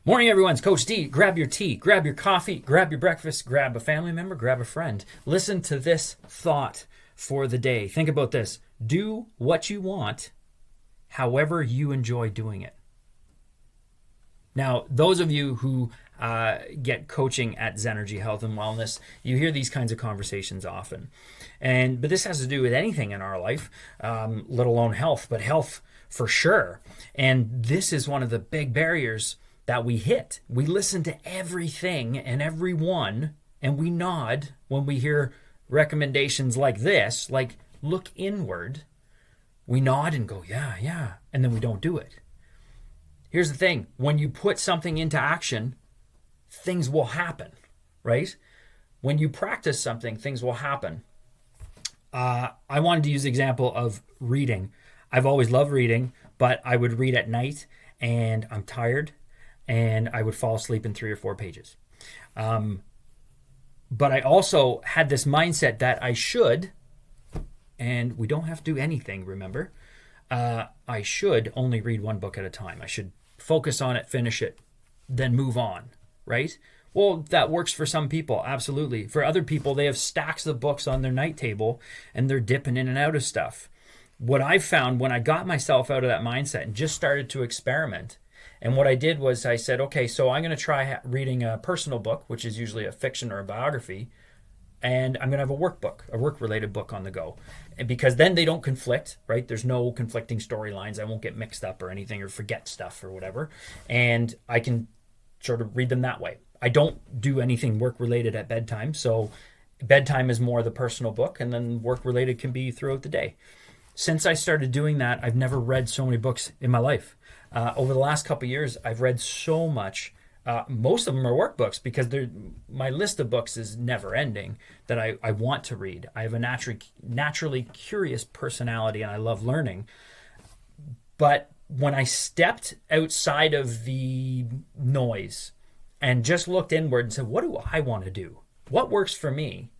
Morning, everyone. It's Coach D. Grab your tea, grab your coffee, grab your breakfast, grab a family member, grab a friend. Listen to this thought for the day. Think about this. Do what you want, however you enjoy doing it. Now, those of you who get coaching at Zenergy Health and Wellness, you hear these kinds of conversations often. But this has to do with anything in our life, let alone health, but health for sure. And this is one of the big barriers that we hit. We listen to everything and everyone, and we nod when we hear recommendations like this, like look inward. We nod and go, yeah, and then we don't do it. Here's the thing. When you put something into action, things will happen, right? When you practice something, things will happen. I wanted to use the example of reading. I've always loved reading, but I would read at night and I'm tired and I would fall asleep in 3 or 4 pages. But I also had this mindset that I should, and we don't have to do anything, remember, I should only read one book at a time. I should focus on it, finish it, then move on, right? Well, that works for some people, absolutely. For other people, they have stacks of books on their night table and they're dipping in and out of stuff. What I found when I got myself out of that mindset and just started to experiment, and what I did was I said, okay, so I'm going to try reading a personal book, which is usually a fiction or a biography, and I'm going to have a workbook, a work-related book on the go. And because then they don't conflict, right? There's no conflicting storylines. I won't get mixed up or anything or forget stuff or whatever. And I can sort of read them that way. I don't do anything work-related at bedtime. So bedtime is more the personal book, and then work-related can be throughout the day. Since I started doing that, I've never read so many books in my life. Over the last couple of years, I've read so much. Most of them are workbooks because my list of books is never ending that I want to read. I have a naturally curious personality and I love learning. But when I stepped outside of the noise and just looked inward and said, what do I want to do? What works for me?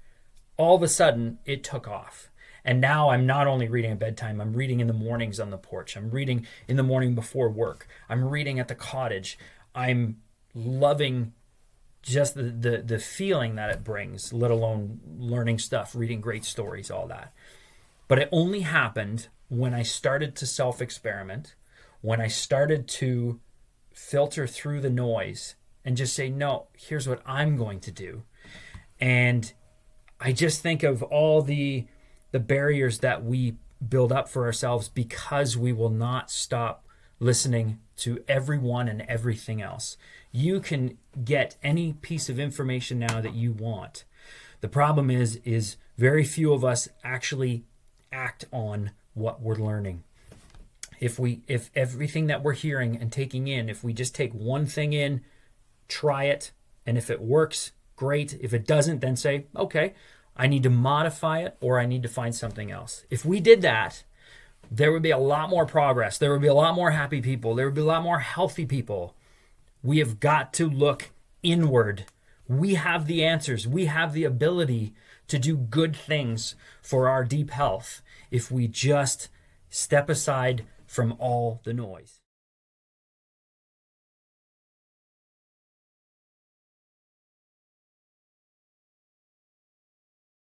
All of a sudden, it took off. And now I'm not only reading at bedtime, I'm reading in the mornings on the porch. I'm reading in the morning before work. I'm reading at the cottage. I'm loving just the feeling that it brings, let alone learning stuff, reading great stories, all that. But it only happened when I started to self-experiment, when I started to filter through the noise and just say, no, here's what I'm going to do. And I just think of all the barriers that we build up for ourselves because we will not stop listening to everyone and everything else. You can get any piece of information now that you want. The problem is very few of us actually act on what we're learning. If everything that we're hearing and taking in, if we just take one thing in, try it, and if it works, great. If it doesn't, then say, okay, I need to modify it or I need to find something else. If we did that, there would be a lot more progress. There would be a lot more happy people. There would be a lot more healthy people. We have got to look inward. We have the answers. We have the ability to do good things for our deep health if we just step aside from all the noise.